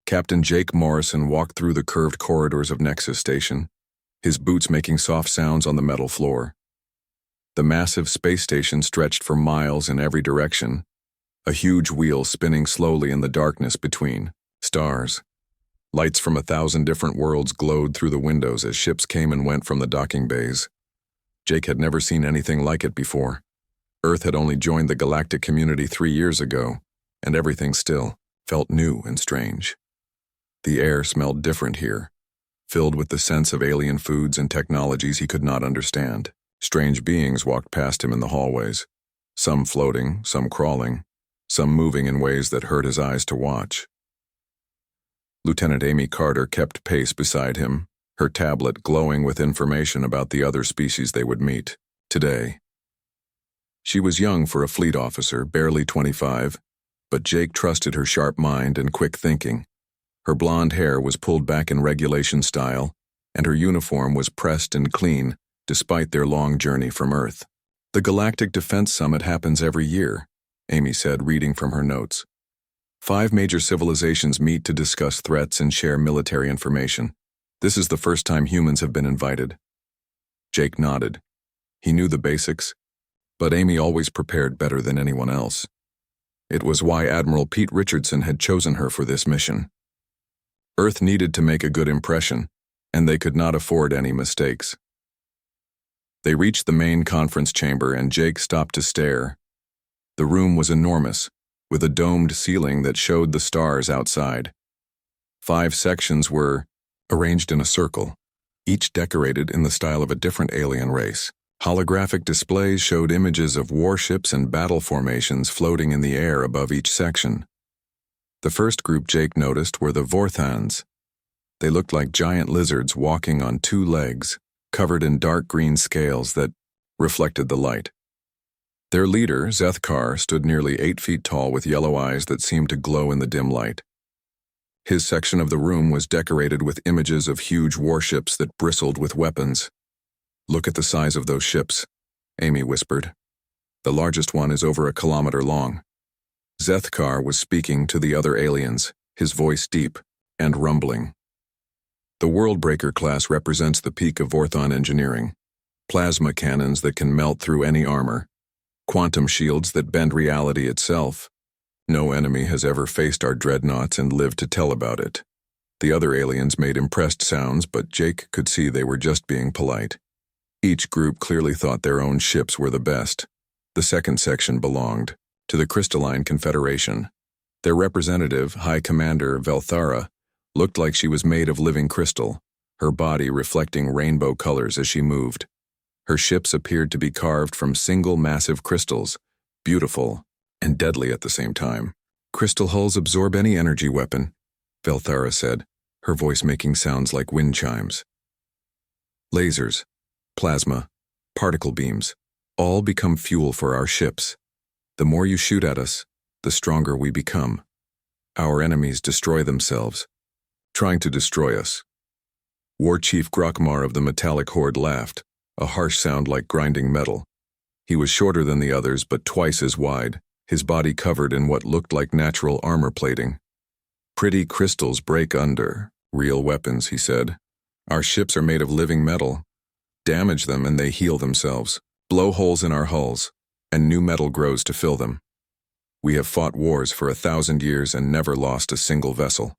Captain Jake Morrison walked through the curved corridors of Nexus Station, his boots making soft sounds on the metal floor. The massive space station stretched for miles in every direction, a huge wheel spinning slowly in the darkness between stars. Lights from 1,000 different worlds glowed through the windows as ships came and went from the docking bays. Jake had never seen anything like it before. Earth had only joined the galactic community 3 years ago, and everything still felt new and strange. The air smelled different here, filled with the sense of alien foods and technologies he could not understand. Strange beings walked past him in the hallways, some floating, some crawling, some moving in ways that hurt his eyes to watch. Lieutenant Amy Carter kept pace beside him, her tablet glowing with information about the other species they would meet today. She was young for a fleet officer, barely 25, but Jake trusted her sharp mind and quick thinking. Her blonde hair was pulled back in regulation style, and her uniform was pressed and clean despite their long journey from Earth. The Galactic Defense Summit happens every year, Amy said, reading from her notes. 5 major civilizations meet to discuss threats and share military information. This is the first time humans have been invited. Jake nodded. He knew the basics, but Amy always prepared better than anyone else. It was why Admiral Pete Richardson had chosen her for this mission. Earth needed to make a good impression, and they could not afford any mistakes. They reached the main conference chamber, and Jake stopped to stare. The room was enormous, with a domed ceiling that showed the stars outside. 5 sections were arranged in a circle, each decorated in the style of a different alien race. Holographic displays showed images of warships and battle formations floating in the air above each section. The first group Jake noticed were the Vorthans. They looked like giant lizards walking on 2 legs, covered in dark green scales that reflected the light. Their leader, Zethkar, stood nearly 8 feet tall with yellow eyes that seemed to glow in the dim light. His section of the room was decorated with images of huge warships that bristled with weapons. "Look at the size of those ships," Amy whispered. "The largest one is over 1 kilometer long." Zethkar was speaking to the other aliens, his voice deep and rumbling. The Worldbreaker class represents the peak of Vorthon engineering. Plasma cannons that can melt through any armor. Quantum shields that bend reality itself. No enemy has ever faced our dreadnoughts and lived to tell about it. The other aliens made impressed sounds, but Jake could see they were just being polite. Each group clearly thought their own ships were the best. The second section belonged to the Crystalline Confederation. Their representative, High Commander Velthara, looked like she was made of living crystal, her body reflecting rainbow colors as she moved. Her ships appeared to be carved from single massive crystals, beautiful and deadly at the same time. "Crystal hulls absorb any energy weapon," Velthara said, her voice making sounds like wind chimes. "Lasers, plasma, particle beams, all become fuel for our ships. The more you shoot at us, the stronger we become. Our enemies destroy themselves, trying to destroy us." War Chief Grokmar of the Metallic Horde laughed, a harsh sound like grinding metal. He was shorter than the others, but twice as wide, his body covered in what looked like natural armor plating. "Pretty crystals break under real weapons," he said. "Our ships are made of living metal. Damage them and they heal themselves. Blow holes in our hulls, and new metal grows to fill them. We have fought wars for 1,000 years and never lost a single vessel."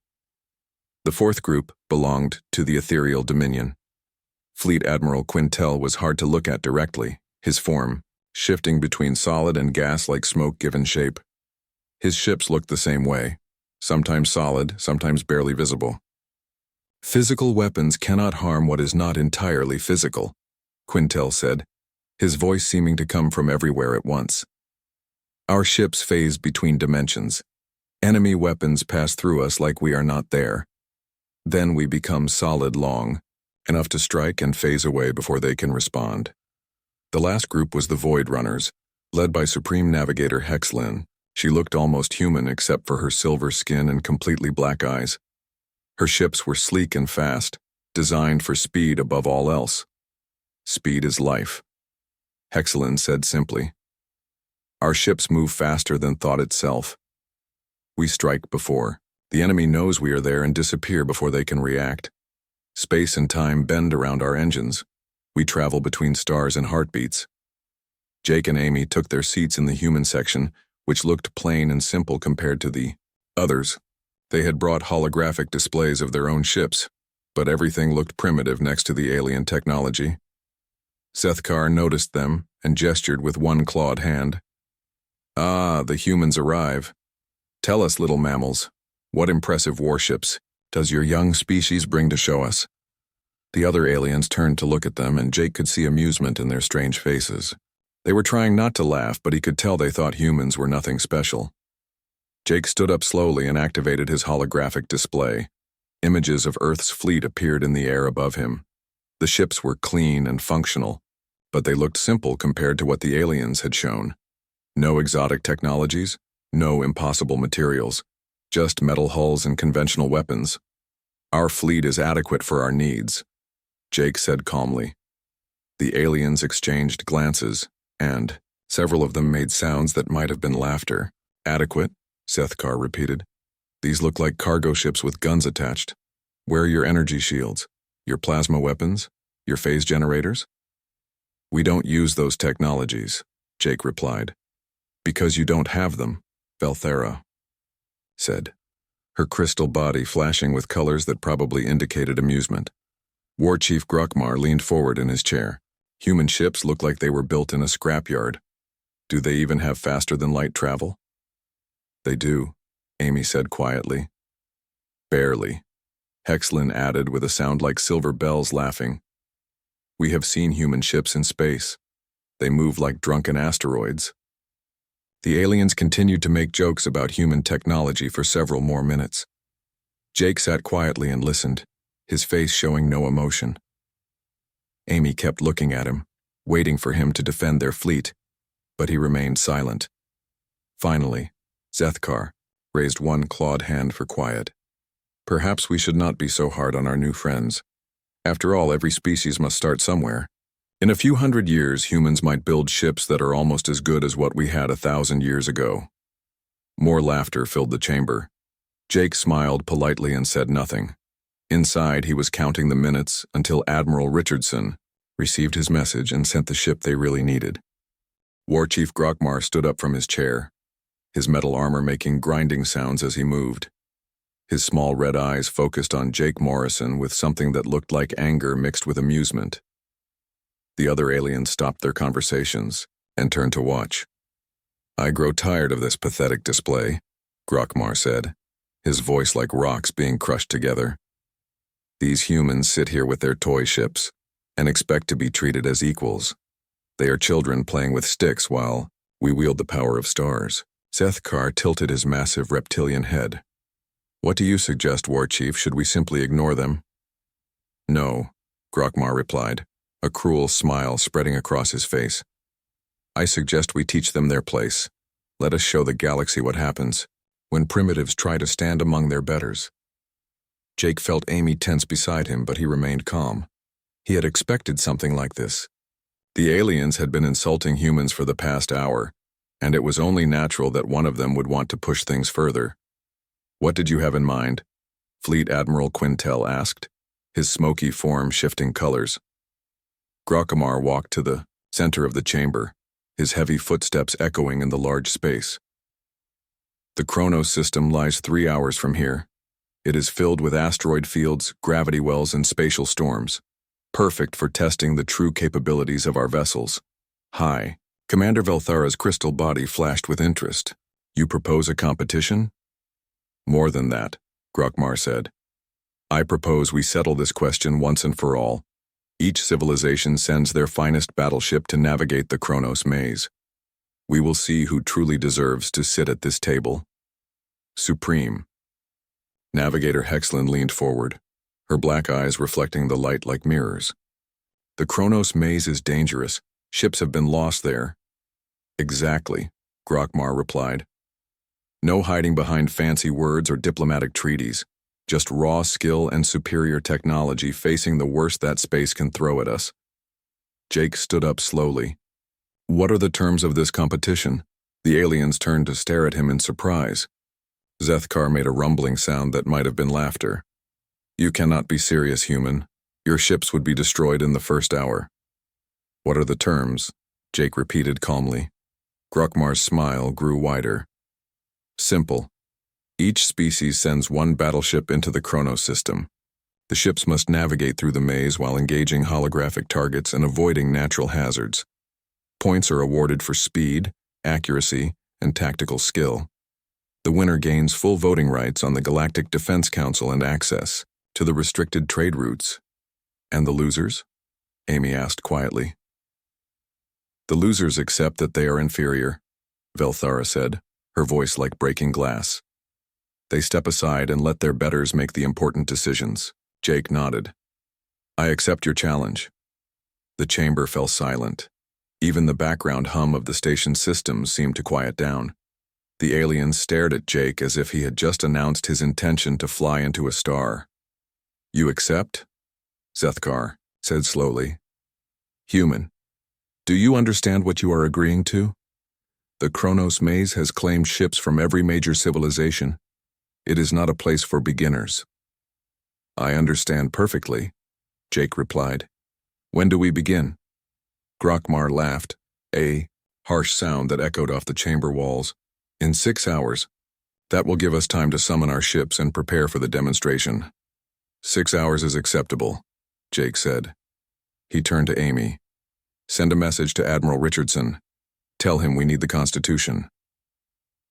The fourth group belonged to the Ethereal Dominion. Fleet Admiral Quintel was hard to look at directly, his form shifting between solid and gas like smoke given shape. His ships looked the same way, sometimes solid, sometimes barely visible. "Physical weapons cannot harm what is not entirely physical," Quintel said, his voice seeming to come from everywhere at once. "Our ships phase between dimensions. Enemy weapons pass through us like we are not there. Then we become solid long, enough to strike and phase away before they can respond." The last group was the Void Runners, led by Supreme Navigator Hexlin. She looked almost human except for her silver skin and completely black eyes. Her ships were sleek and fast, designed for speed above all else. "Speed is life," Hexlin said simply. "Our ships move faster than thought itself. We strike before The enemy knows we are there and disappear before they can react. Space and time bend around our engines. We travel between stars and heartbeats. Jake and Amy took their seats in the human section, which looked plain and simple compared to the others. They had brought holographic displays of their own ships, but everything looked primitive next to the alien technology. Sethkar noticed them and gestured with one clawed hand. "Ah, the humans arrive. Tell us, little mammals, what impressive warships does your young species bring to show us?" The other aliens turned to look at them, and Jake could see amusement in their strange faces. They were trying not to laugh, but he could tell they thought humans were nothing special. Jake stood up slowly and activated his holographic display. Images of Earth's fleet appeared in the air above him. The ships were clean and functional, but they looked simple compared to what the aliens had shown. No exotic technologies, no impossible materials, just metal hulls and conventional weapons. "Our fleet is adequate for our needs," Jake said calmly. The aliens exchanged glances, and several of them made sounds that might have been laughter. "Adequate?" Sethkar repeated. "These look like cargo ships with guns attached. Where are your energy shields? Your plasma weapons? Your phase generators?" "We don't use those technologies," Jake replied. "Because you don't have them," Valthera said, her crystal body flashing with colors that probably indicated amusement. War Chief Grokmar leaned forward in his chair. "Human ships look like they were built in a scrapyard. Do they even have faster-than-light travel?" "They do," Amy said quietly. "Barely," Hexlin added with a sound like silver bells laughing. "We have seen human ships in space. They move like drunken asteroids." The aliens continued to make jokes about human technology for several more minutes. Jake sat quietly and listened, his face showing no emotion. Amy kept looking at him, waiting for him to defend their fleet, but he remained silent. Finally, Sethkar raised one clawed hand for quiet. "Perhaps we should not be so hard on our new friends. After all, every species must start somewhere. In a few hundred years, humans might build ships that are almost as good as what we had 1,000 years ago." More laughter filled the chamber. Jake smiled politely and said nothing. Inside, he was counting the minutes until Admiral Richardson received his message and sent the ship they really needed. War Chief Grokmar stood up from his chair, his metal armor making grinding sounds as he moved. His small red eyes focused on Jake Morrison with something that looked like anger mixed with amusement. The other aliens stopped their conversations and turned to watch. "I grow tired of this pathetic display," Grokmar said, his voice like rocks being crushed together. "These humans sit here with their toy ships and expect to be treated as equals. They are children playing with sticks while we wield the power of stars." Sethkar tilted his massive reptilian head. "What do you suggest, War Chief? Should we simply ignore them?" "No," Grokmar replied, a cruel smile spreading across his face. "I suggest we teach them their place. Let us show the galaxy what happens when primitives try to stand among their betters." Jake felt Amy tense beside him, but he remained calm. He had expected something like this. The aliens had been insulting humans for the past hour, and it was only natural that one of them would want to push things further. "What did you have in mind?" Fleet Admiral Quintel asked, his smoky form shifting colors. Grokmar walked to the center of the chamber, his heavy footsteps echoing in the large space. "The Kronos system lies 3 hours from here. It is filled with asteroid fields, gravity wells, and spatial storms, perfect for testing the true capabilities of our vessels." "Hi." Commander Valthara's crystal body flashed with interest. "You propose a competition?" "More than that," Grokmar said. "I propose we settle this question once and for all. Each civilization sends their finest battleship to navigate the Kronos maze. We will see who truly deserves to sit at this table." "Supreme." Navigator Hexlin leaned forward, her black eyes reflecting the light like mirrors. "The Kronos maze is dangerous. Ships have been lost there." "Exactly," Grokmar replied. "No hiding behind fancy words or diplomatic treaties. Just raw skill and superior technology facing the worst that space can throw at us." Jake stood up slowly. "What are the terms of this competition?" The aliens turned to stare at him in surprise. Zethkar made a rumbling sound that might have been laughter. You cannot be serious, human. Your ships would be destroyed in the first hour. What are the terms? Jake repeated calmly. Grokmar's smile grew wider. Simple. Each species sends one battleship into the Kronos system. The ships must navigate through the maze while engaging holographic targets and avoiding natural hazards. Points are awarded for speed, accuracy, and tactical skill. The winner gains full voting rights on the Galactic Defense Council and access to the restricted trade routes. And the losers? Amy asked quietly. The losers accept that they are inferior, Velthara said, her voice like breaking glass. They step aside and let their betters make the important decisions. Jake nodded. I accept your challenge. The chamber fell silent. Even the background hum of the station's systems seemed to quiet down. The aliens stared at Jake as if he had just announced his intention to fly into a star. You accept? Zethkar said slowly. Human, do you understand what you are agreeing to? The Kronos maze has claimed ships from every major civilization. It is not a place for beginners. I understand perfectly, Jake replied. When do we begin? Grokmar laughed, a harsh sound that echoed off the chamber walls. In 6 hours. That will give us time to summon our ships and prepare for the demonstration. 6 hours is acceptable, Jake said. He turned to Amy. Send a message to Admiral Richardson. Tell him we need the Constitution.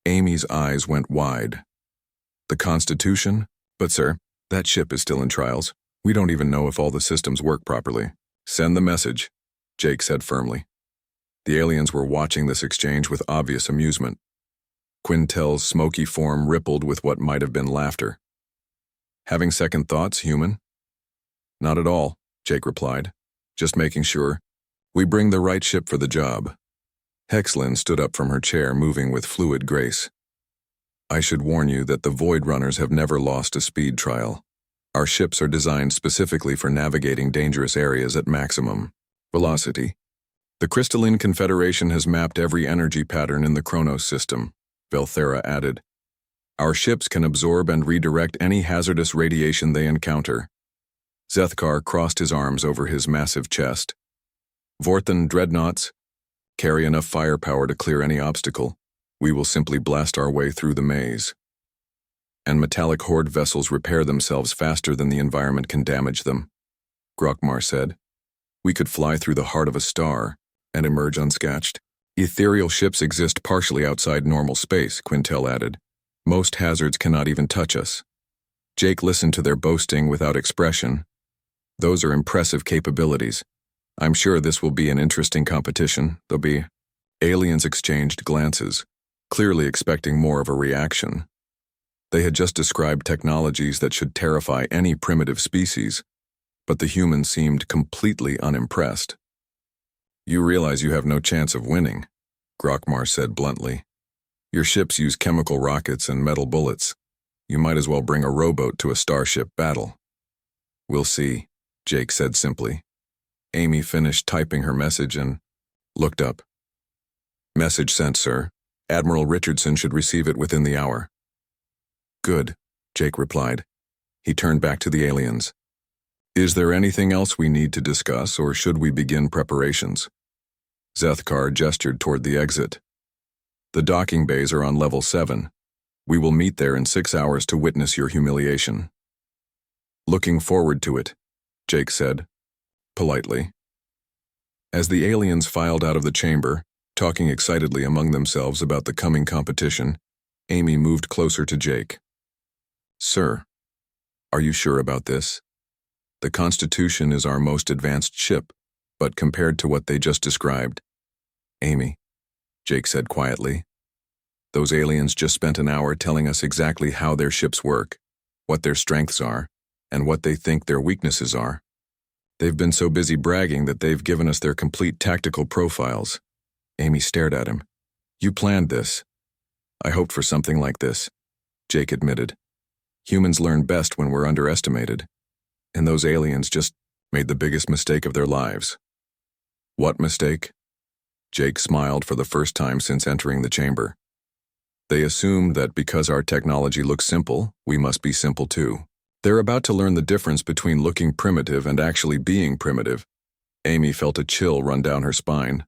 Amy's eyes went wide. The Constitution? But sir, that ship is still in trials. We don't even know if all the systems work properly. Send the message, Jake said firmly. The aliens were watching this exchange with obvious amusement. Quintel's smoky form rippled with what might have been laughter. Having second thoughts, human? Not at all, Jake replied. Just making sure. We bring the right ship for the job. Hexlin stood up from her chair, moving with fluid grace. I should warn you that the Void Runners have never lost a speed trial. Our ships are designed specifically for navigating dangerous areas at maximum velocity. The Crystalline Confederation has mapped every energy pattern in the Kronos system, Velthara added. Our ships can absorb and redirect any hazardous radiation they encounter. Zethkar crossed his arms over his massive chest. Vorthan dreadnoughts carry enough firepower to clear any obstacle. We will simply blast our way through the maze. And metallic horde vessels repair themselves faster than the environment can damage them, Grokmar said. We could fly through the heart of a star and emerge unscathed. Ethereal ships exist partially outside normal space, Quintel added. Most hazards cannot even touch us. Jake listened to their boasting without expression. Those are impressive capabilities. I'm sure this will be an interesting competition. There'll be... Aliens exchanged glances, clearly expecting more of a reaction. They had just described technologies that should terrify any primitive species, but the humans seemed completely unimpressed. You realize you have no chance of winning, Grokmar said bluntly. Your ships use chemical rockets and metal bullets. You might as well bring a rowboat to a starship battle. We'll see, Jake said simply. Amy finished typing her message and looked up. Message sent, sir. Admiral Richardson should receive it within the hour. Good, Jake replied. He turned back to the aliens. Is there anything else we need to discuss, or should we begin preparations? Zethkar gestured toward the exit. The docking bays are on level 7. We will meet there in 6 hours to witness your humiliation. Looking forward to it, Jake said, politely. As the aliens filed out of the chamber, talking excitedly among themselves about the coming competition, Amy moved closer to Jake. Sir, are you sure about this? The Constitution is our most advanced ship, but compared to what they just described... Amy, Jake said quietly. Those aliens just spent an hour telling us exactly how their ships work, what their strengths are, and what they think their weaknesses are. They've been so busy bragging that they've given us their complete tactical profiles. Amy stared at him. You planned this. I hoped for something like this, Jake admitted. Humans learn best when we're underestimated, and those aliens just made the biggest mistake of their lives. What mistake? Jake smiled for the first time since entering the chamber. They assume that because our technology looks simple, we must be simple too. They're about to learn the difference between looking primitive and actually being primitive. Amy felt a chill run down her spine.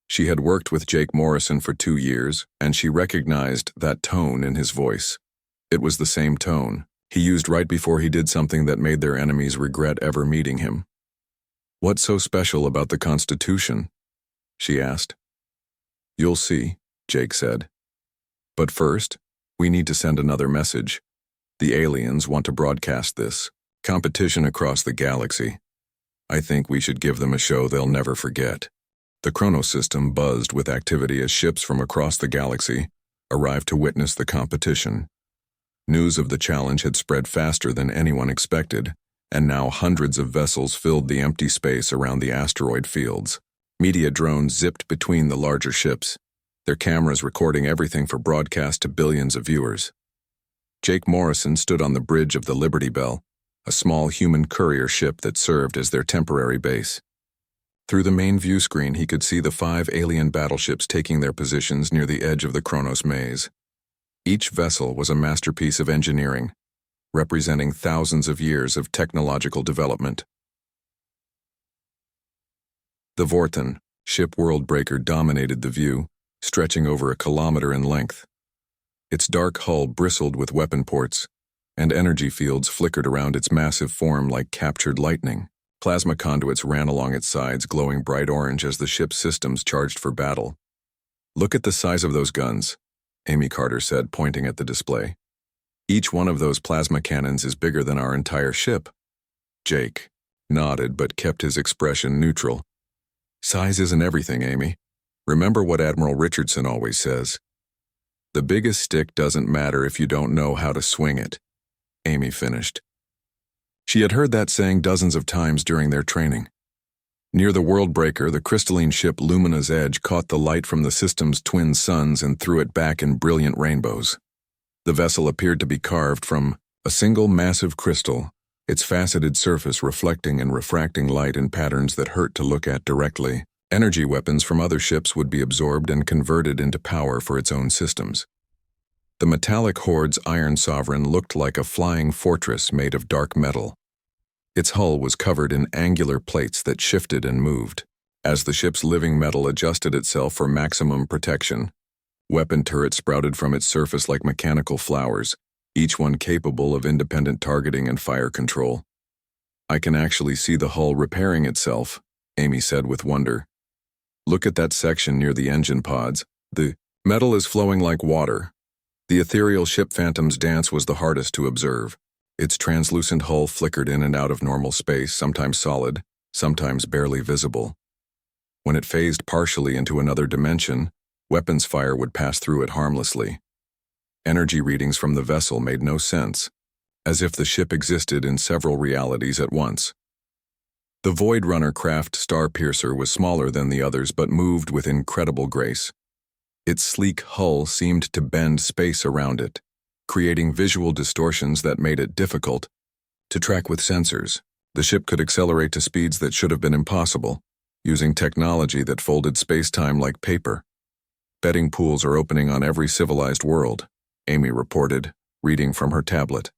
She had worked with Jake Morrison for 2 years, and she recognized that tone in his voice. It was the same tone he used right before he did something that made their enemies regret ever meeting him. "What's so special about the Constitution?" she asked. "You'll see," Jake said. "But first, we need to send another message. The aliens want to broadcast this competition across the galaxy. I think we should give them a show they'll never forget." The Kronos system buzzed with activity as ships from across the galaxy arrived to witness the competition. News of the challenge had spread faster than anyone expected, and now hundreds of vessels filled the empty space around the asteroid fields. Media drones zipped between the larger ships, their cameras recording everything for broadcast to billions of viewers. Jake Morrison stood on the bridge of the Liberty Bell, a small human courier ship that served as their temporary base. Through the main view screen, he could see the 5 alien battleships taking their positions near the edge of the Kronos maze. Each vessel was a masterpiece of engineering, representing thousands of years of technological development. The Vorten, ship world-breaker, dominated the view, stretching over 1 kilometer in length. Its dark hull bristled with weapon ports, and energy fields flickered around its massive form like captured lightning. Plasma conduits ran along its sides, glowing bright orange as the ship's systems charged for battle. "Look at the size of those guns," Amy Carter said, pointing at the display. "Each one of those plasma cannons is bigger than our entire ship." Jake nodded but kept his expression neutral. "Size isn't everything, Amy. Remember what Admiral Richardson always says. The biggest stick doesn't matter if you don't know how to swing it," Amy finished. She had heard that saying dozens of times during their training. Near the world-breaker, the crystalline ship Lumina's Edge caught the light from the system's twin suns and threw it back in brilliant rainbows. The vessel appeared to be carved from a single massive crystal, its faceted surface reflecting and refracting light in patterns that hurt to look at directly. Energy weapons from other ships would be absorbed and converted into power for its own systems. The metallic horde's Iron Sovereign looked like a flying fortress made of dark metal. Its hull was covered in angular plates that shifted and moved. As the ship's living metal adjusted itself for maximum protection, weapon turrets sprouted from its surface like mechanical flowers, each one capable of independent targeting and fire control. "I can actually see the hull repairing itself," Amy said with wonder. "Look at that section near the engine pods. The metal is flowing like water." The ethereal ship Phantom's dance was the hardest to observe. Its translucent hull flickered in and out of normal space, sometimes solid, sometimes barely visible. When it phased partially into another dimension, weapons fire would pass through it harmlessly. Energy readings from the vessel made no sense, as if the ship existed in several realities at once. The Void Runner craft Starpiercer was smaller than the others but moved with incredible grace. Its sleek hull seemed to bend space around it, creating visual distortions that made it difficult to track with sensors. The ship could accelerate to speeds that should have been impossible, using technology that folded space-time like paper. "Betting pools are opening on every civilized world," Amy reported, reading from her tablet.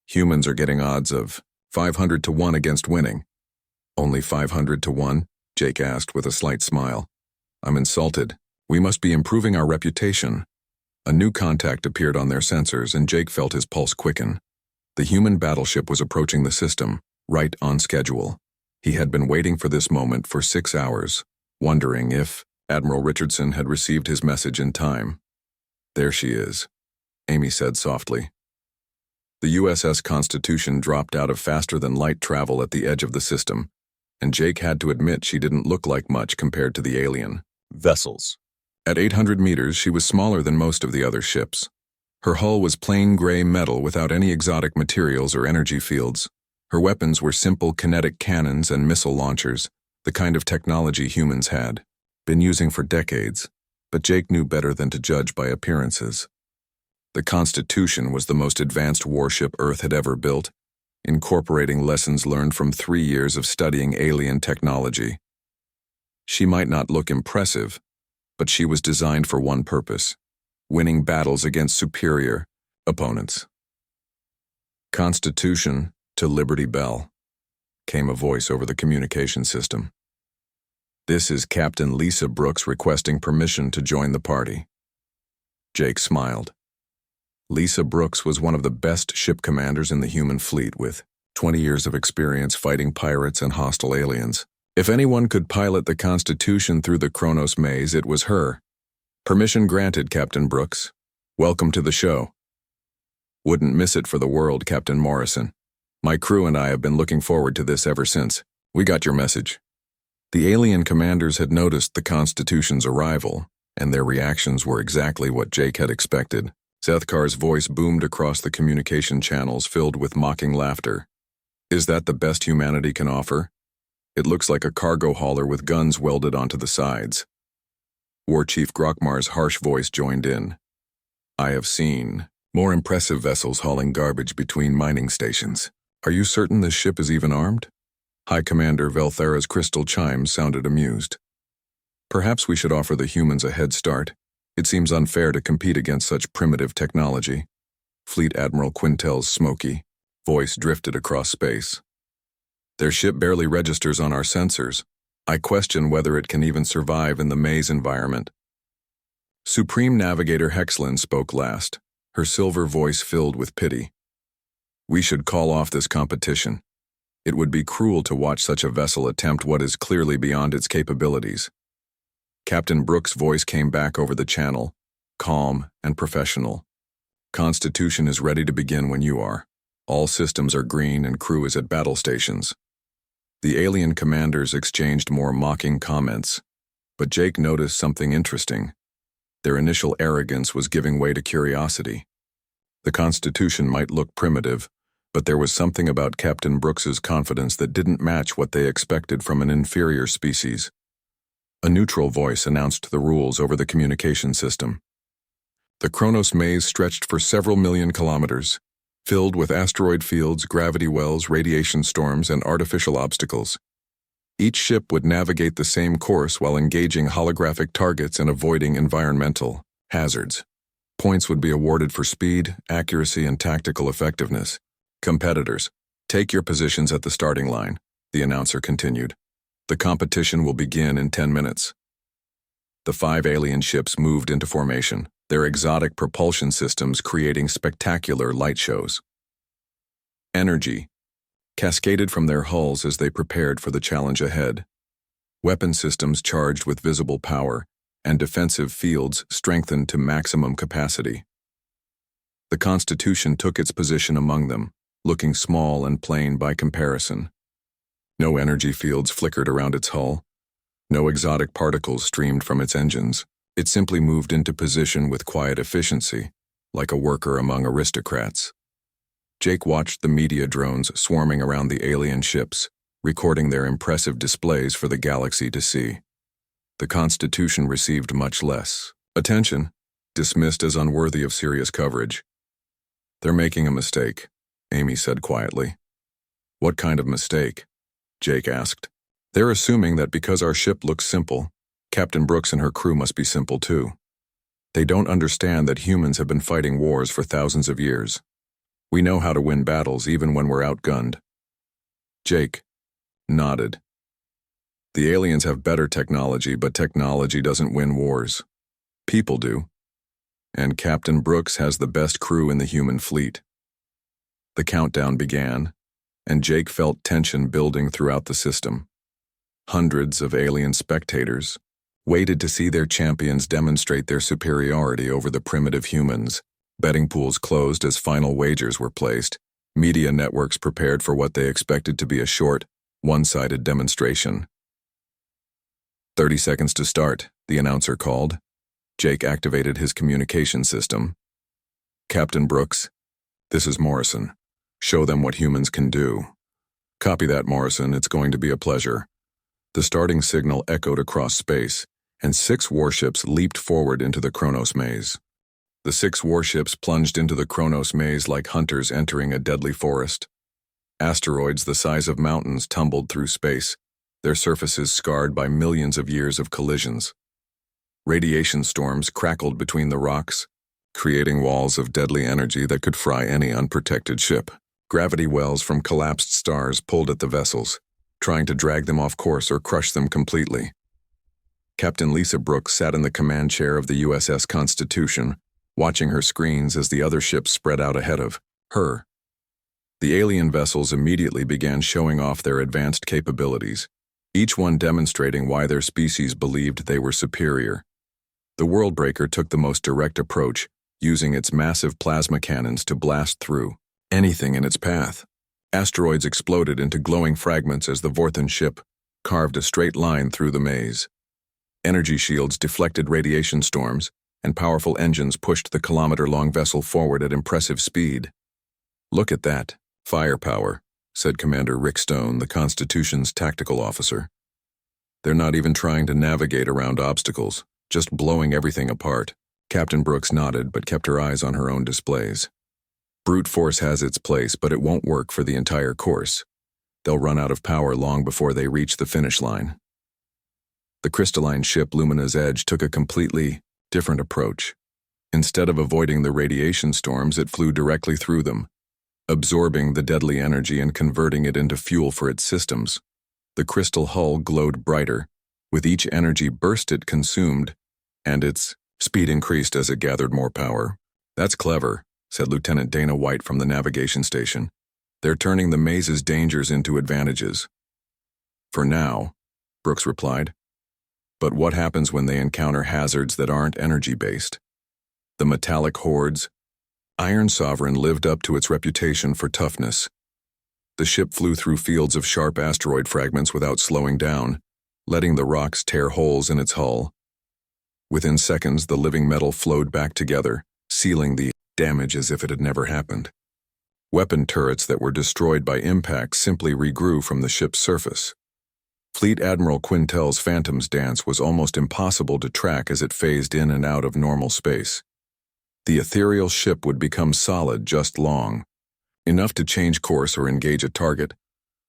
"Humans are getting odds of 500 to 1 against winning." "Only 500 to 1? Jake asked with a slight smile. "I'm insulted. We must be improving our reputation." A new contact appeared on their sensors, and Jake felt his pulse quicken. The human battleship was approaching the system, right on schedule. He had been waiting for this moment for 6 hours, wondering if Admiral Richardson had received his message in time. "There she is," Amy said softly. The USS Constitution dropped out of faster-than-light travel at the edge of the system, and Jake had to admit she didn't look like much compared to the alien vessels. At 800 meters, she was smaller than most of the other ships. Her hull was plain gray metal without any exotic materials or energy fields. Her weapons were simple kinetic cannons and missile launchers, the kind of technology humans had been using for decades, but Jake knew better than to judge by appearances. The Constitution was the most advanced warship Earth had ever built, incorporating lessons learned from 3 years of studying alien technology. She might not look impressive, but she was designed for one purpose: winning battles against superior opponents. "Constitution to Liberty Bell," came a voice over the communication system. "This is Captain Lisa Brooks requesting permission to join the party." Jake smiled. Lisa Brooks was one of the best ship commanders in the human fleet, with 20 years of experience fighting pirates and hostile aliens. If anyone could pilot the Constitution through the Kronos maze, it was her. "Permission granted, Captain Brooks. Welcome to the show." "Wouldn't miss it for the world, Captain Morrison. My crew and I have been looking forward to this ever since. We got your message." The alien commanders had noticed the Constitution's arrival, and their reactions were exactly what Jake had expected. Zethkar's voice boomed across the communication channels filled with mocking laughter. "Is that the best humanity can offer? It looks like a cargo hauler with guns welded onto the sides." War Chief Grokmar's harsh voice joined in. "I have seen more impressive vessels hauling garbage between mining stations. Are you certain this ship is even armed?" High Commander Velthera's crystal chimes sounded amused. "Perhaps we should offer the humans a head start. It seems unfair to compete against such primitive technology." Fleet Admiral Quintel's smoky voice drifted across space. "Their ship barely registers on our sensors. I question whether it can even survive in the maze environment." Supreme Navigator Hexlin spoke last, her silver voice filled with pity. "We should call off this competition. It would be cruel to watch such a vessel attempt what is clearly beyond its capabilities." Captain Brooks' voice came back over the channel, calm and professional. "Constitution is ready to begin when you are. All systems are green and crew is at battle stations." The alien commanders exchanged more mocking comments, but Jake noticed something interesting. Their initial arrogance was giving way to curiosity. The Constitution might look primitive, but there was something about Captain Brooks's confidence that didn't match what they expected from an inferior species. A neutral voice announced the rules over the communication system. The Kronos maze stretched for several million kilometers, filled with asteroid fields, gravity wells, radiation storms, and artificial obstacles. Each ship would navigate the same course while engaging holographic targets and avoiding environmental hazards. Points would be awarded for speed, accuracy, and tactical effectiveness. "Competitors, take your positions at the starting line," the announcer continued. "The competition will begin in 10 minutes. The 5 alien ships moved into formation, their exotic propulsion systems creating spectacular light shows. Energy cascaded from their hulls as they prepared for the challenge ahead. Weapon systems charged with visible power, and defensive fields strengthened to maximum capacity. The Constitution took its position among them, looking small and plain by comparison. No energy fields flickered around its hull. No exotic particles streamed from its engines. It simply moved into position with quiet efficiency, like a worker among aristocrats. Jake watched the media drones swarming around the alien ships, recording their impressive displays for the galaxy to see. The Constitution received much less attention, dismissed as unworthy of serious coverage. "They're making a mistake," Amy said quietly. "What kind of mistake?" Jake asked. "They're assuming that because our ship looks simple, Captain Brooks and her crew must be simple too. They don't understand that humans have been fighting wars for thousands of years. We know how to win battles even when we're outgunned." Jake nodded. "The aliens have better technology, but technology doesn't win wars. People do. And Captain Brooks has the best crew in the human fleet." The countdown began, and Jake felt tension building throughout the system. Hundreds of alien spectators waited to see their champions demonstrate their superiority over the primitive humans. Betting pools closed as final wagers were placed. Media networks prepared for what they expected to be a short, one-sided demonstration. 30 seconds to start, the announcer called. Jake activated his communication system. "Captain Brooks, this is Morrison. Show them what humans can do." "Copy that, Morrison. It's going to be a pleasure." The starting signal echoed across space, and 6 warships leaped forward into the Kronos maze. The 6 warships plunged into the Kronos maze like hunters entering a deadly forest. Asteroids the size of mountains tumbled through space, their surfaces scarred by millions of years of collisions. Radiation storms crackled between the rocks, creating walls of deadly energy that could fry any unprotected ship. Gravity wells from collapsed stars pulled at the vessels, trying to drag them off course or crush them completely. Captain Lisa Brooks sat in the command chair of the USS Constitution, watching her screens as the other ships spread out ahead of her. The alien vessels immediately began showing off their advanced capabilities, each one demonstrating why their species believed they were superior. The Worldbreaker took the most direct approach, using its massive plasma cannons to blast through anything in its path. Asteroids exploded into glowing fragments as the Vorthan ship carved a straight line through the maze. Energy shields deflected radiation storms, and powerful engines pushed the kilometer-long vessel forward at impressive speed. "Look at that firepower," said Commander Rick Stone, the Constitution's tactical officer. "They're not even trying to navigate around obstacles, just blowing everything apart." Captain Brooks nodded but kept her eyes on her own displays. "Brute force has its place, but it won't work for the entire course. They'll run out of power long before they reach the finish line." The crystalline ship Lumina's Edge took a completely different approach. Instead of avoiding the radiation storms, it flew directly through them, absorbing the deadly energy and converting it into fuel for its systems. The crystal hull glowed brighter, with each energy burst it consumed, and its speed increased as it gathered more power. "That's clever," said Lieutenant Dana White from the navigation station. "They're turning the maze's dangers into advantages." "For now," Brooks replied. "But what happens when they encounter hazards that aren't energy-based? The metallic hordes?" Iron Sovereign lived up to its reputation for toughness. The ship flew through fields of sharp asteroid fragments without slowing down, letting the rocks tear holes in its hull. Within seconds, the living metal flowed back together, sealing the damage as if it had never happened. Weapon turrets that were destroyed by impact simply regrew from the ship's surface. Fleet Admiral Quintel's Phantom's dance was almost impossible to track as it phased in and out of normal space. The ethereal ship would become solid just long, enough to change course or engage a target,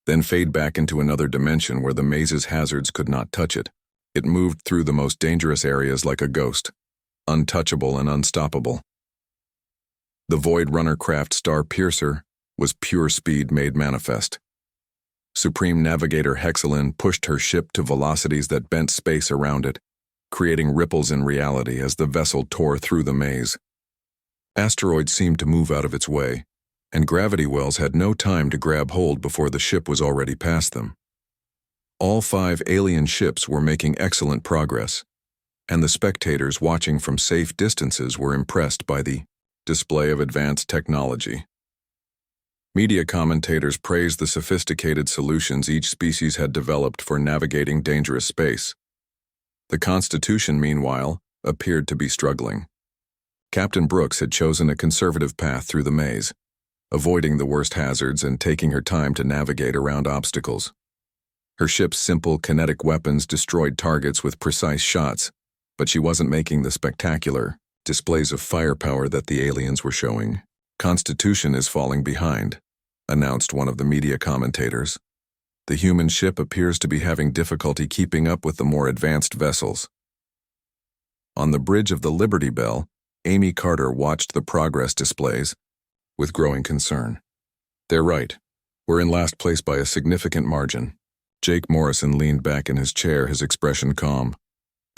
then fade back into another dimension where the maze's hazards could not touch it. It moved through the most dangerous areas like a ghost, untouchable and unstoppable. The Void Runner craft Star Piercer was pure speed made manifest. Supreme Navigator Hexalin pushed her ship to velocities that bent space around it, creating ripples in reality as the vessel tore through the maze. Asteroids seemed to move out of its way, and gravity wells had no time to grab hold before the ship was already past them. All 5 alien ships were making excellent progress, and the spectators watching from safe distances were impressed by the display of advanced technology. Media commentators praised the sophisticated solutions each species had developed for navigating dangerous space. The Constitution, meanwhile, appeared to be struggling. Captain Brooks had chosen a conservative path through the maze, avoiding the worst hazards and taking her time to navigate around obstacles. Her ship's simple kinetic weapons destroyed targets with precise shots, but she wasn't making the spectacular displays of firepower that the aliens were showing. "Constitution is falling behind," announced one of the media commentators. "The human ship appears to be having difficulty keeping up with the more advanced vessels." On the bridge of the Liberty Bell, Amy Carter watched the progress displays with growing concern. "They're right. We're in last place by a significant margin." Jake Morrison leaned back in his chair, his expression calm.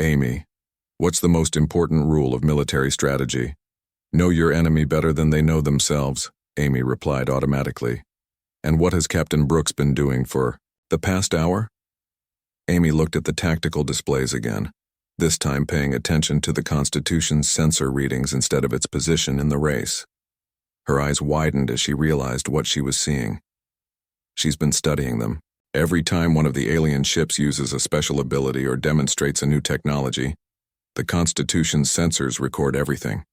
"Amy, what's the most important rule of military strategy?" "Know your enemy better than they know themselves," Amy replied automatically. "And what has Captain Brooks been doing for the past hour?" Amy looked at the tactical displays again, this time paying attention to the Constitution's sensor readings instead of its position in the race. Her eyes widened as she realized what she was seeing. She's been studying them. Every time one of the alien ships uses a special ability or demonstrates a new technology, the Constitution's sensors record everything.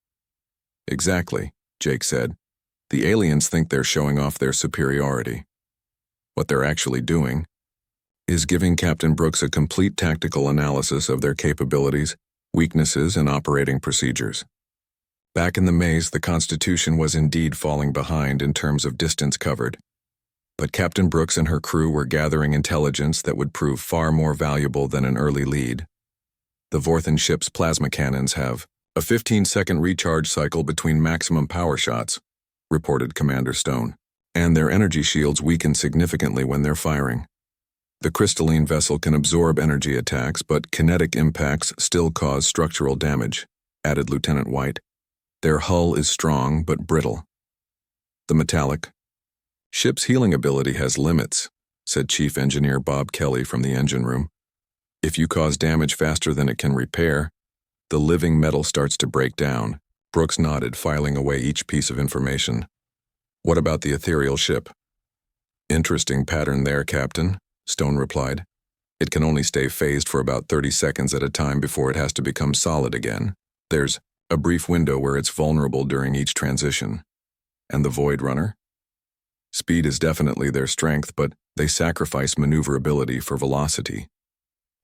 "Exactly," Jake said. "The aliens think they're showing off their superiority. What they're actually doing is giving Captain Brooks a complete tactical analysis of their capabilities, weaknesses, and operating procedures." Back in the maze, the Constitution was indeed falling behind in terms of distance covered. But Captain Brooks and her crew were gathering intelligence that would prove far more valuable than an early lead. The Vorthan ship's plasma cannons have A 15-second recharge cycle between maximum power shots, reported Commander Stone, and their energy shields weaken significantly when they're firing. The crystalline vessel can absorb energy attacks, but kinetic impacts still cause structural damage, added Lieutenant White. Their hull is strong but brittle. The metallic. Ship's healing ability has limits, said Chief Engineer Bob Kelly from the engine room. If you cause damage faster than it can repair, the living metal starts to break down. Brooks nodded, filing away each piece of information. What about the ethereal ship? Interesting pattern there, Captain, Stone replied. It can only stay phased for about 30 seconds at a time before it has to become solid again. There's a brief window where it's vulnerable during each transition. And the Void Runner? Speed is definitely their strength, but they sacrifice maneuverability for velocity.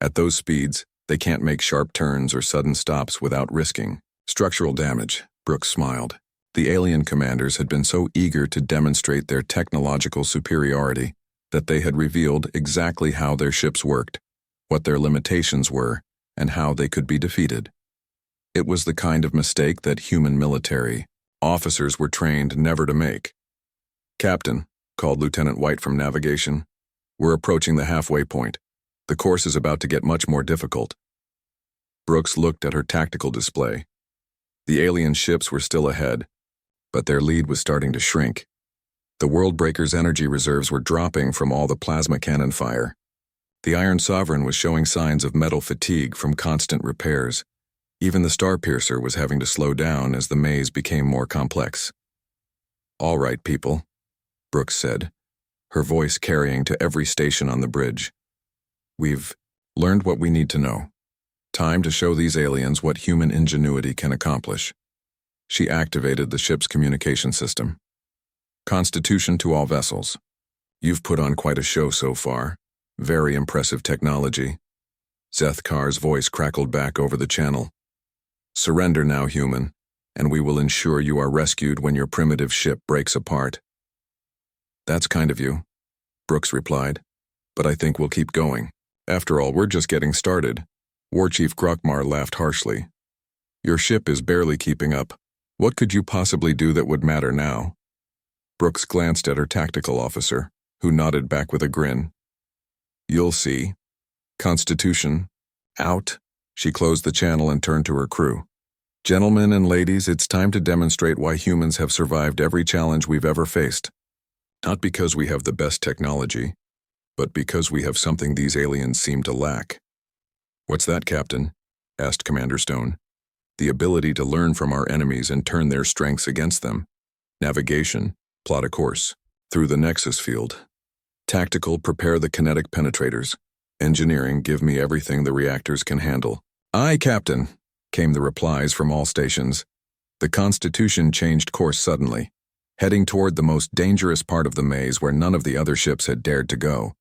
At those speeds, they can't make sharp turns or sudden stops without risking structural damage. Brooks smiled. The alien commanders had been so eager to demonstrate their technological superiority that they had revealed exactly how their ships worked, what their limitations were, and how they could be defeated. It was the kind of mistake that human military officers were trained never to make. Captain, called Lieutenant White from navigation, we're approaching the halfway point. The course is about to get much more difficult. Brooks looked at her tactical display. The alien ships were still ahead, but their lead was starting to shrink. The Worldbreaker's energy reserves were dropping from all the plasma cannon fire. The Iron Sovereign was showing signs of metal fatigue from constant repairs. Even the Starpiercer was having to slow down as the maze became more complex. All right, people, Brooks said, her voice carrying to every station on the bridge. We've learned what we need to know. Time to show these aliens what human ingenuity can accomplish. She activated the ship's communication system. Constitution to all vessels. You've put on quite a show so far. Very impressive technology. Zethkar's voice crackled back over the channel. Surrender now, human, and we will ensure you are rescued when your primitive ship breaks apart. That's kind of you, Brooks replied, but I think we'll keep going. After all, we're just getting started. War Chief Grokmar laughed harshly. Your ship is barely keeping up. What could you possibly do that would matter now? Brooks glanced at her tactical officer, who nodded back with a grin. You'll see. Constitution. Out. She closed the channel and turned to her crew. Gentlemen and ladies, it's time to demonstrate why humans have survived every challenge we've ever faced. Not because we have the best technology, but because we have something these aliens seem to lack. What's that, Captain? Asked Commander Stone. The ability to learn from our enemies and turn their strengths against them. Navigation, plot a course. Through the Nexus field. Tactical, prepare the kinetic penetrators. Engineering, give me everything the reactors can handle. Aye, Captain, came the replies from all stations. The Constitution changed course suddenly, heading toward the most dangerous part of the maze where none of the other ships had dared to go.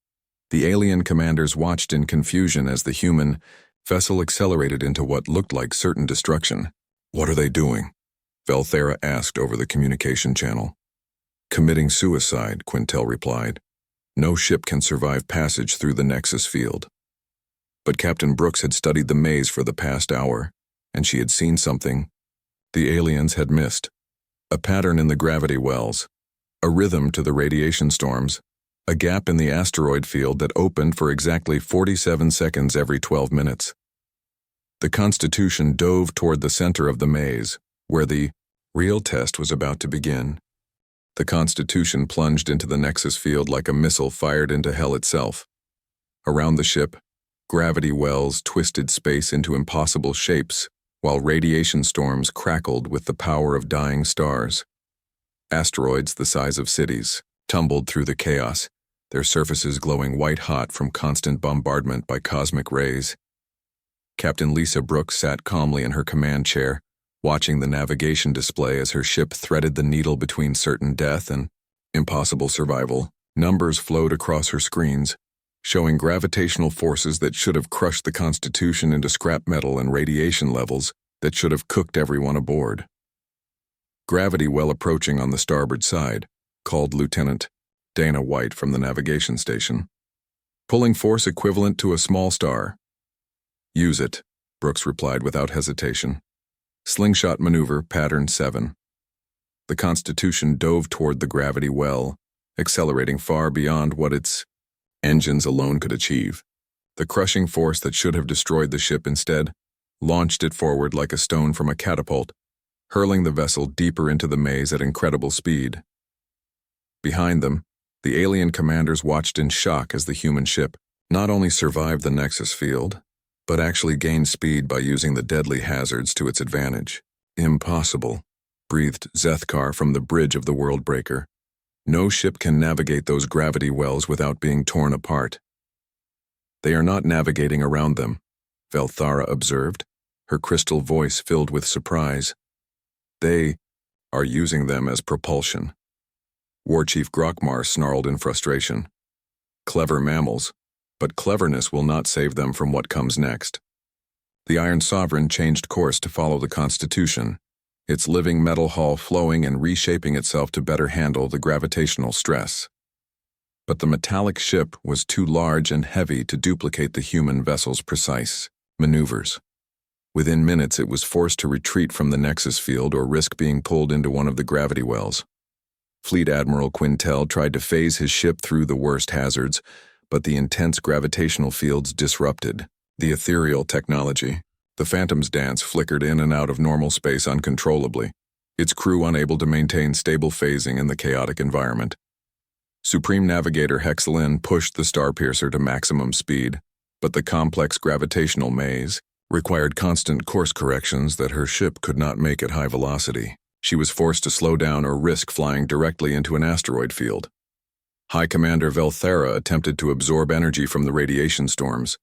The alien commanders watched in confusion as the human vessel accelerated into what looked like certain destruction. What are they doing? Velthera asked over the communication channel. Committing suicide, Quintel replied. No ship can survive passage through the Nexus field. But Captain Brooks had studied the maze for the past hour, and she had seen something the aliens had missed. A pattern in the gravity wells, a rhythm to the radiation storms, a gap in the asteroid field that opened for exactly 47 seconds every 12 minutes. The Constitution dove toward the center of the maze, where the real test was about to begin. The Constitution plunged into the Nexus field like a missile fired into hell itself. Around the ship, gravity wells twisted space into impossible shapes, while radiation storms crackled with the power of dying stars. Asteroids the size of cities tumbled through the chaos, their surfaces glowing white-hot from constant bombardment by cosmic rays. Captain Lisa Brooks sat calmly in her command chair, watching the navigation display as her ship threaded the needle between certain death and impossible survival. Numbers flowed across her screens, showing gravitational forces that should have crushed the Constitution into scrap metal and radiation levels that should have cooked everyone aboard. Gravity well approaching on the starboard side, called Lieutenant Dana White from the navigation station. Pulling force equivalent to a small star. Use it, Brooks replied without hesitation. Slingshot Maneuver Pattern 7. The Constitution dove toward the gravity well, accelerating far beyond what its engines alone could achieve. The crushing force that should have destroyed the ship instead launched it forward like a stone from a catapult, hurling the vessel deeper into the maze at incredible speed. Behind them, the alien commanders watched in shock as the human ship not only survived the Nexus field, but actually gained speed by using the deadly hazards to its advantage. Impossible, breathed Zethkar from the bridge of the Worldbreaker. No ship can navigate those gravity wells without being torn apart. They are not navigating around them, Velthara observed, her crystal voice filled with surprise. They are using them as propulsion. War Chief Grokmar snarled in frustration. Clever mammals, but cleverness will not save them from what comes next. The Iron Sovereign changed course to follow the Constitution, its living metal hull flowing and reshaping itself to better handle the gravitational stress. But the metallic ship was too large and heavy to duplicate the human vessel's precise maneuvers. Within minutes, it was forced to retreat from the Nexus field or risk being pulled into one of the gravity wells. Fleet Admiral Quintel tried to phase his ship through the worst hazards, but the intense gravitational fields disrupted the ethereal technology. The Phantom's dance flickered in and out of normal space uncontrollably, its crew unable to maintain stable phasing in the chaotic environment. Supreme Navigator Hexalin pushed the Starpiercer to maximum speed, but the complex gravitational maze required constant course corrections that her ship could not make at high velocity. She was forced to slow down or risk flying directly into an asteroid field. High Commander Velthara attempted to absorb energy from the radiation storms,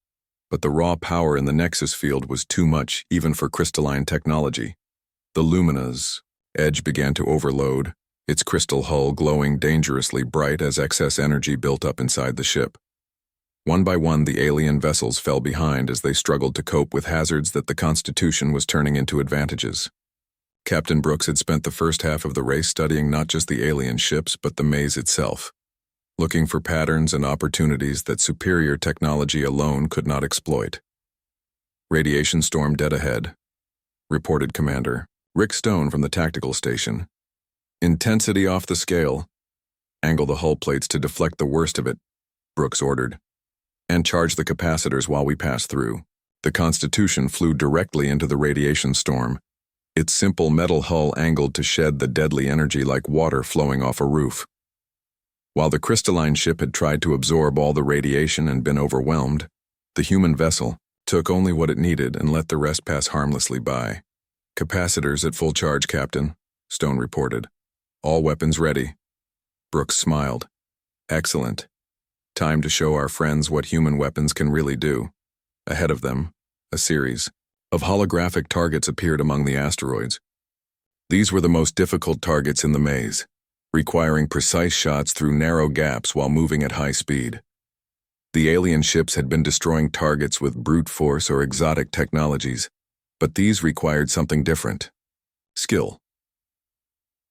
but the raw power in the Nexus field was too much even for crystalline technology. The Lumina's edge began to overload, its crystal hull glowing dangerously bright as excess energy built up inside the ship. One by one, the alien vessels fell behind as they struggled to cope with hazards that the Constitution was turning into advantages. Captain Brooks had spent the first half of the race studying not just the alien ships but the maze itself, looking for patterns and opportunities that superior technology alone could not exploit. Radiation storm dead ahead, reported Commander Rick Stone from the tactical station. Intensity off the scale. Angle the hull plates to deflect the worst of it, Brooks ordered. And charge the capacitors while we pass through. The Constitution flew directly into the radiation storm, its simple metal hull angled to shed the deadly energy like water flowing off a roof. While the crystalline ship had tried to absorb all the radiation and been overwhelmed, the human vessel took only what it needed and let the rest pass harmlessly by. Capacitors at full charge, Captain, Stone reported. All weapons ready. Brooks smiled. Excellent. Time to show our friends what human weapons can really do. Ahead of them, a series of holographic targets appeared among the asteroids. These were the most difficult targets in the maze, requiring precise shots through narrow gaps while moving at high speed. The alien ships had been destroying targets with brute force or exotic technologies, but these required something different. Skill.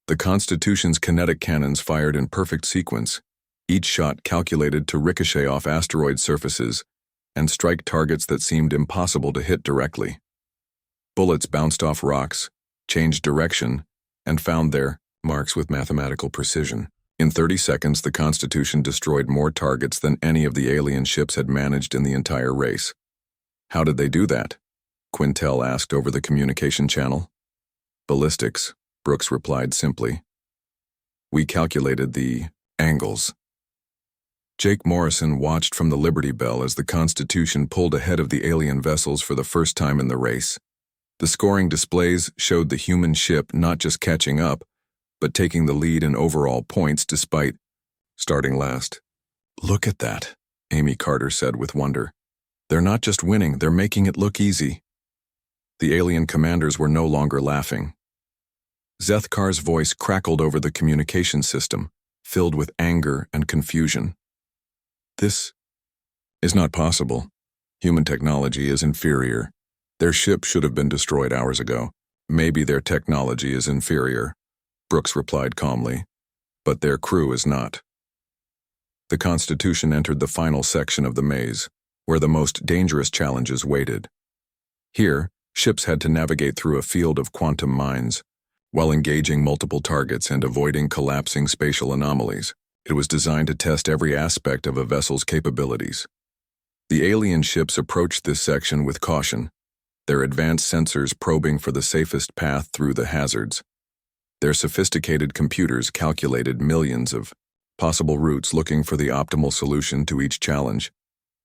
The Constitution's kinetic cannons fired in perfect sequence, each shot calculated to ricochet off asteroid surfaces and strike targets that seemed impossible to hit directly. Bullets bounced off rocks, changed direction, and found their marks with mathematical precision. In 30 seconds, the Constitution destroyed more targets than any of the alien ships had managed in the entire race. How did they do that? Quintel asked over the communication channel. Ballistics, Brooks replied simply. We calculated the angles. Jake Morrison watched from the Liberty Bell as the Constitution pulled ahead of the alien vessels for the first time in the race. The scoring displays showed the human ship not just catching up, but taking the lead in overall points despite starting last. Look at that, Amy Carter said with wonder. They're not just winning, they're making it look easy. The alien commanders were no longer laughing. Zethkar's voice crackled over the communication system, filled with anger and confusion. This is not possible. Human technology is inferior. Their ship should have been destroyed hours ago. Maybe their technology is inferior, Brooks replied calmly, but their crew is not. The Constitution entered the final section of the maze, where the most dangerous challenges waited. Here, Ships had to navigate through a field of quantum mines, while engaging multiple targets and avoiding collapsing spatial anomalies. It was designed to test every aspect of a vessel's capabilities. The alien ships approached this section with caution, their advanced sensors probing for the safest path through the hazards. Their sophisticated computers calculated millions of possible routes looking for the optimal solution to each challenge.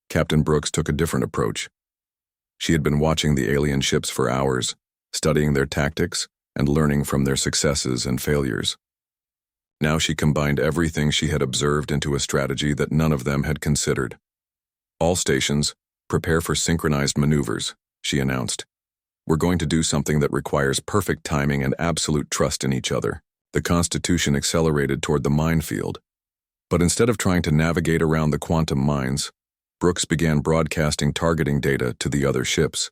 Captain Brooks took a different approach. She had been watching the alien ships for hours, studying their tactics and learning from their successes and failures. Now she combined everything she had observed into a strategy that none of them had considered. "All stations, prepare for synchronized maneuvers," she announced. "We're going to do something that requires perfect timing and absolute trust in each other." The Constitution accelerated toward the minefield. But instead of trying to navigate around the quantum mines, Brooks began broadcasting targeting data to the other ships.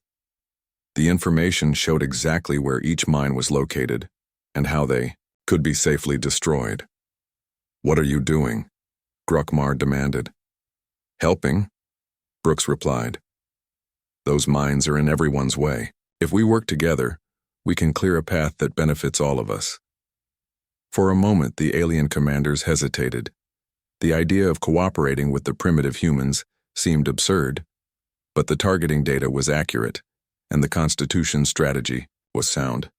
The information showed exactly where each mine was located and how they could be safely destroyed. "What are you doing?" Gruckmar demanded. "Helping," Brooks replied. "Those mines are in everyone's way. If we work together, we can clear a path that benefits all of us." For a moment, the alien commanders hesitated. The idea of cooperating with the primitive humans seemed absurd, but the targeting data was accurate, and the Constitution's strategy was sound.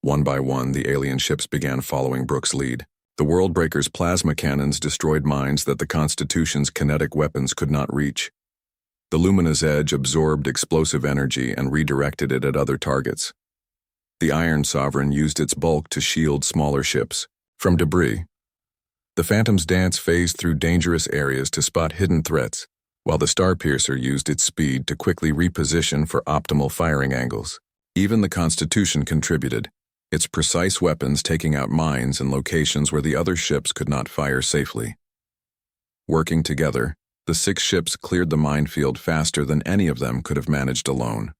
One by one, the alien ships began following Brooks' lead. The Worldbreaker's plasma cannons destroyed mines that the Constitution's kinetic weapons could not reach. The Lumina's Edge absorbed explosive energy and redirected it at other targets. The Iron Sovereign used its bulk to shield smaller ships from debris. The Phantom's Dance phased through dangerous areas to spot hidden threats, while the Starpiercer used its speed to quickly reposition for optimal firing angles. Even the Constitution contributed, its precise weapons taking out mines in locations where the other ships could not fire safely. Working together, the 6 ships cleared the minefield faster than any of them could have managed alone.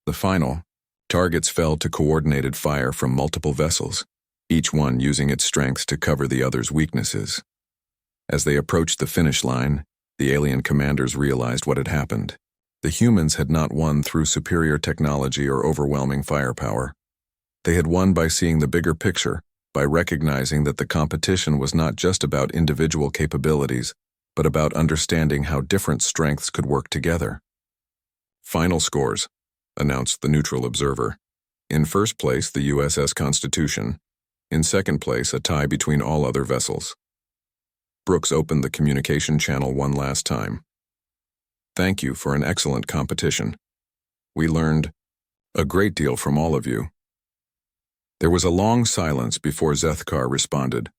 The final targets fell to coordinated fire from multiple vessels, each one using its strengths to cover the other's weaknesses. As they approached the finish line, the alien commanders realized what had happened. The humans had not won through superior technology or overwhelming firepower. They had won by seeing the bigger picture, by recognizing that the competition was not just about individual capabilities, but about understanding how different strengths could work together. "Final scores," announced the neutral observer. "In first place, the USS Constitution. In second place, a tie between all other vessels." Brooks opened the communication channel one last time. "Thank you for an excellent competition. We learned a great deal from all of you." There was a long silence before Zethkar responded.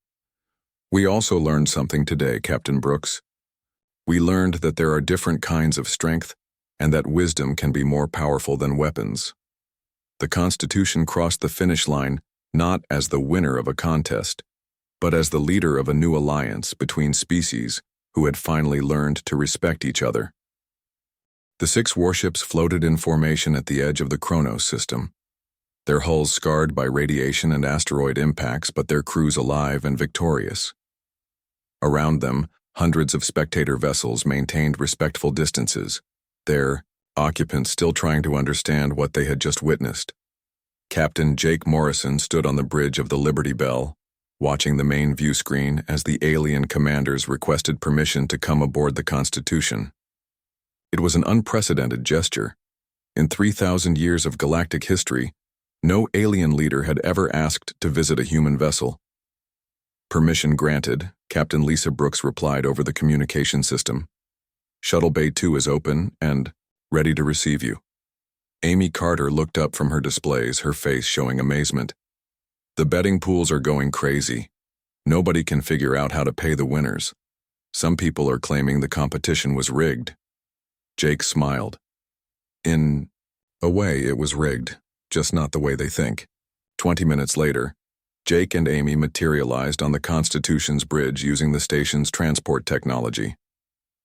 "We also learned something today, Captain Brooks. We learned that there are different kinds of strength and that wisdom can be more powerful than weapons. The Constitution crossed the finish line not as the winner of a contest, but as the leader of a new alliance between species who had finally learned to respect each other." The 6 warships floated in formation at the edge of the Kronos system, their hulls scarred by radiation and asteroid impacts, but their crews alive and victorious. Around them, hundreds of spectator vessels maintained respectful distances, their occupants still trying to understand what they had just witnessed. Captain Jake Morrison stood on the bridge of the Liberty Bell, watching the main view screen as the alien commanders requested permission to come aboard the Constitution. It was an unprecedented gesture. In 3,000 years of galactic history, no alien leader had ever asked to visit a human vessel. "Permission granted," Captain Lisa Brooks replied over the communication system. "Shuttle Bay 2 is open and ready to receive you." Amy Carter looked up from her displays, her face showing amazement. "The betting pools are going crazy. Nobody can figure out how to pay the winners. Some people are claiming the competition was rigged." Jake smiled. "In a way, it was rigged, just not the way they think." 20 minutes later, Jake and Amy materialized on the Constitution's bridge using the station's transport technology.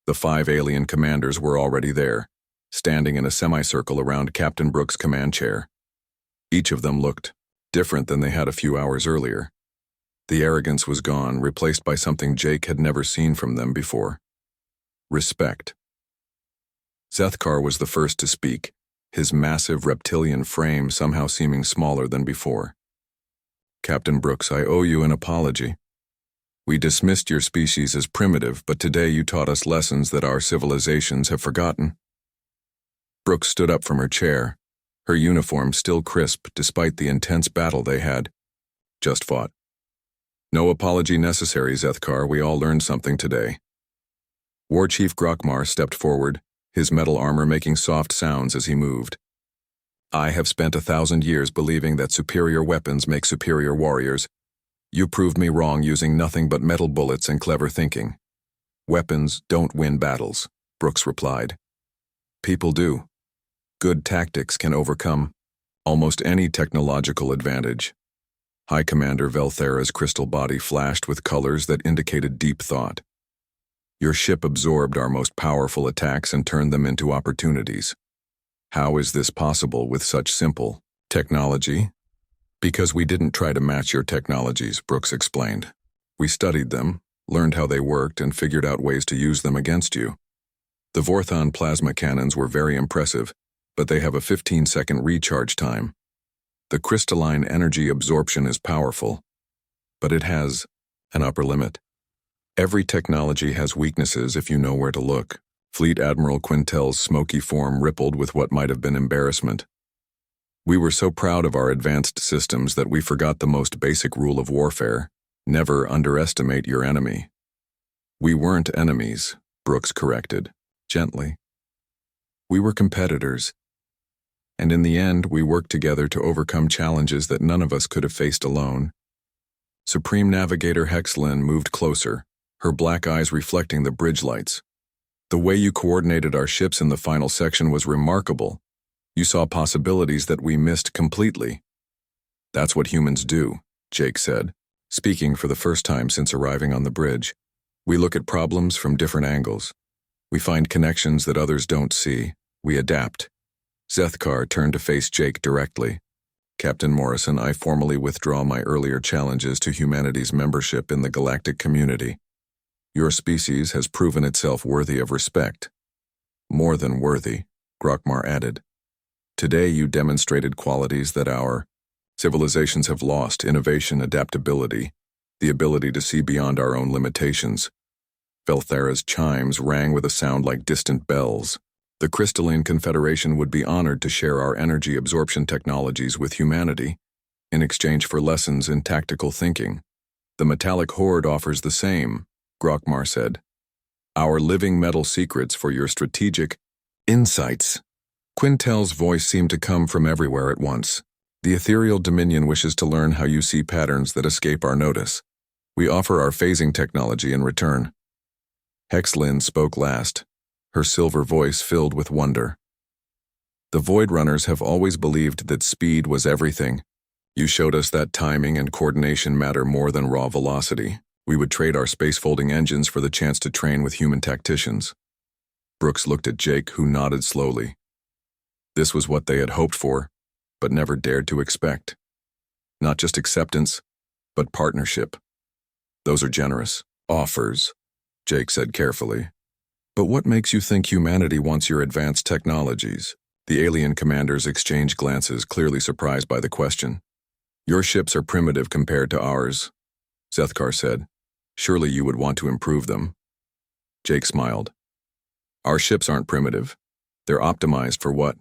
The 5 alien commanders were already there, standing in a semicircle around Captain Brooks' command chair. Each of them looked different than they had a few hours earlier. The arrogance was gone, replaced by something Jake had never seen from them before. Respect. Zethkar was the first to speak, his massive reptilian frame somehow seeming smaller than before. "Captain Brooks, I owe you an apology. We dismissed your species as primitive, but today you taught us lessons that our civilizations have forgotten." Brooks stood up from her chair, her uniform still crisp despite the intense battle they had just fought. "No apology necessary, Zethkar. We all learned something today." War Chief Grokmar stepped forward, his metal armor making soft sounds as he moved. "I have spent 1,000 years believing that superior weapons make superior warriors. You proved me wrong using nothing but metal bullets and clever thinking. Weapons don't win battles," Brooks replied. "People do. Good tactics can overcome almost any technological advantage." High Commander Velthera's crystal body flashed with colors that indicated deep thought. "Your ship absorbed our most powerful attacks and turned them into opportunities. How is this possible with such simple technology?" "Because we didn't try to match your technologies," Brooks explained. "We studied them, learned how they worked, and figured out ways to use them against you. The Vorthon plasma cannons were very impressive, but they have a 15-second recharge time. The crystalline energy absorption is powerful, but it has an upper limit. Every technology has weaknesses if you know where to look." Fleet Admiral Quintel's smoky form rippled with what might have been embarrassment. "We were so proud of our advanced systems that we forgot the most basic rule of warfare: never underestimate your enemy." "We weren't enemies," Brooks corrected, gently. "We were competitors. And in the end, we worked together to overcome challenges that none of us could have faced alone." Supreme Navigator Hexlin moved closer, her black eyes reflecting the bridge lights. "The way you coordinated our ships in the final section was remarkable. You saw possibilities that we missed completely." "That's what humans do," Jake said, speaking for the first time since arriving on the bridge. "We look at problems from different angles. We find connections that others don't see. We adapt." Zethkar turned to face Jake directly. "Captain Morrison, I formally withdraw my earlier challenges to humanity's membership in the galactic community. Your species has proven itself worthy of respect." "More than worthy," Grokmar added. "Today you demonstrated qualities that our civilizations have lost: innovation, adaptability, the ability to see beyond our own limitations." Velthera's chimes rang with a sound like distant bells. "The Crystalline Confederation would be honored to share our energy absorption technologies with humanity in exchange for lessons in tactical thinking. The Metallic Horde offers the same," Grokmar said. "Our living metal secrets for your strategic insights." Quintel's voice seemed to come from everywhere at once. "The Ethereal Dominion wishes to learn how you see patterns that escape our notice. We offer our phasing technology in return." Hexlin spoke last, her silver voice filled with wonder. "The Void Runners have always believed that speed was everything. You showed us that timing and coordination matter more than raw velocity. We would trade our space-folding engines for the chance to train with human tacticians." Brooks looked at Jake, who nodded slowly. This was what they had hoped for, but never dared to expect. Not just acceptance, but partnership. "Those are generous offers," Jake said carefully. "But what makes you think humanity wants your advanced technologies?" The alien commanders exchanged glances, clearly surprised by the question. "Your ships are primitive compared to ours," Zethkar said. "Surely you would want to improve them." Jake smiled. "Our ships aren't primitive. They're optimized for what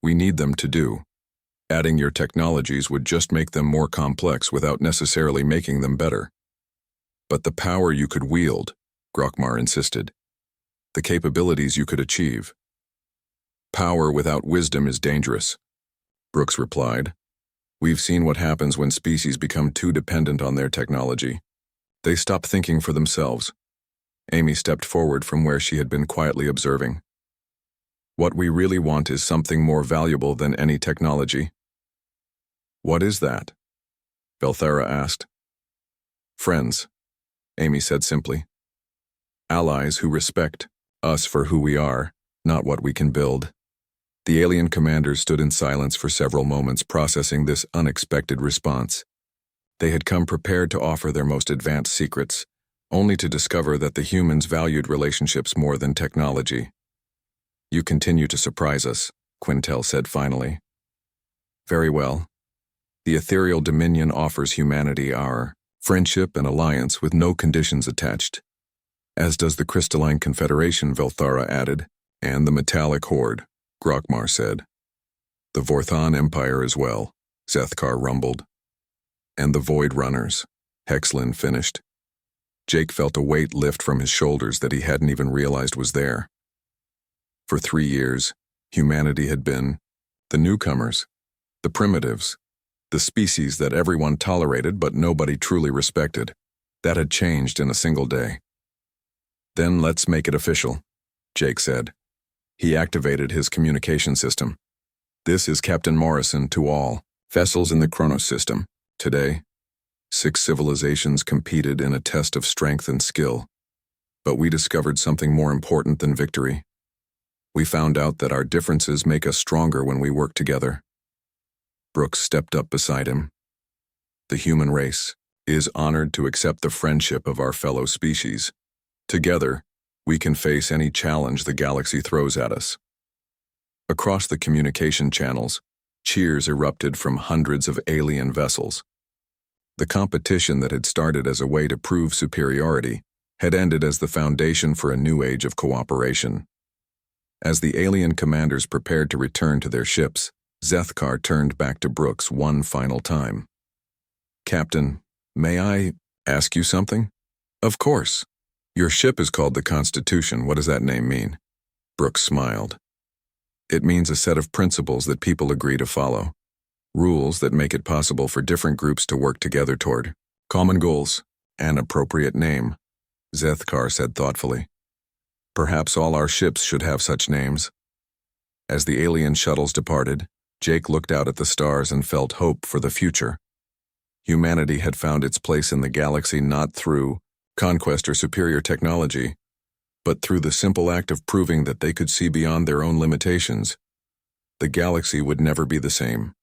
we need them to do. Adding your technologies would just make them more complex without necessarily making them better." "But the power you could wield," Grokmar insisted. "The capabilities you could achieve." "Power without wisdom is dangerous," Brooks replied. "We've seen what happens when species become too dependent on their technology. They stop thinking for themselves." Amy stepped forward from where she had been quietly observing. "What we really want is something more valuable than any technology." "What is that?" Velthera asked. "Friends," Amy said simply. "Allies who respect us for who we are, not what we can build." The alien commanders stood in silence for several moments, processing this unexpected response. They had come prepared to offer their most advanced secrets, only to discover that the humans valued relationships more than technology. "You continue to surprise us," Quintel said finally. Very well. The ethereal dominion offers humanity our friendship and alliance with no conditions attached. As does the crystalline confederation, Velthara added, and the metallic horde, Grokmar said. The Vorthon Empire as well, Zethkar rumbled. And the Void Runners, Hexlin finished. Jake felt a weight lift from his shoulders that he hadn't even realized was there. For 3 years, humanity had been the newcomers, the primitives, the species that everyone tolerated but nobody truly respected. That had changed in a single day. Then let's make it official, Jake said. He activated his communication system. This is Captain Morrison to all vessels in the Kronos system. Today, 6 civilizations competed in a test of strength and skill. But we discovered something more important than victory. We found out that our differences make us stronger when we work together. Brooks stepped up beside him. The human race is honored to accept the friendship of our fellow species. Together, we can face any challenge the galaxy throws at us. Across the communication channels, cheers erupted from hundreds of alien vessels. The competition that had started as a way to prove superiority had ended as the foundation for a new age of cooperation. As the alien commanders prepared to return to their ships, Zethkar turned back to Brooks one final time. Captain, may I ask you something? Of course. Your ship is called the Constitution. What does that name mean? Brooks smiled. It means a set of principles that people agree to follow. Rules that make it possible for different groups to work together toward common goals. An appropriate name, Zethkar said thoughtfully. Perhaps all our ships should have such names. As the alien shuttles departed, Jake looked out at the stars and felt hope for the future. Humanity had found its place in the galaxy not through conquest or superior technology, but through the simple act of proving that they could see beyond their own limitations. The galaxy would never be the same,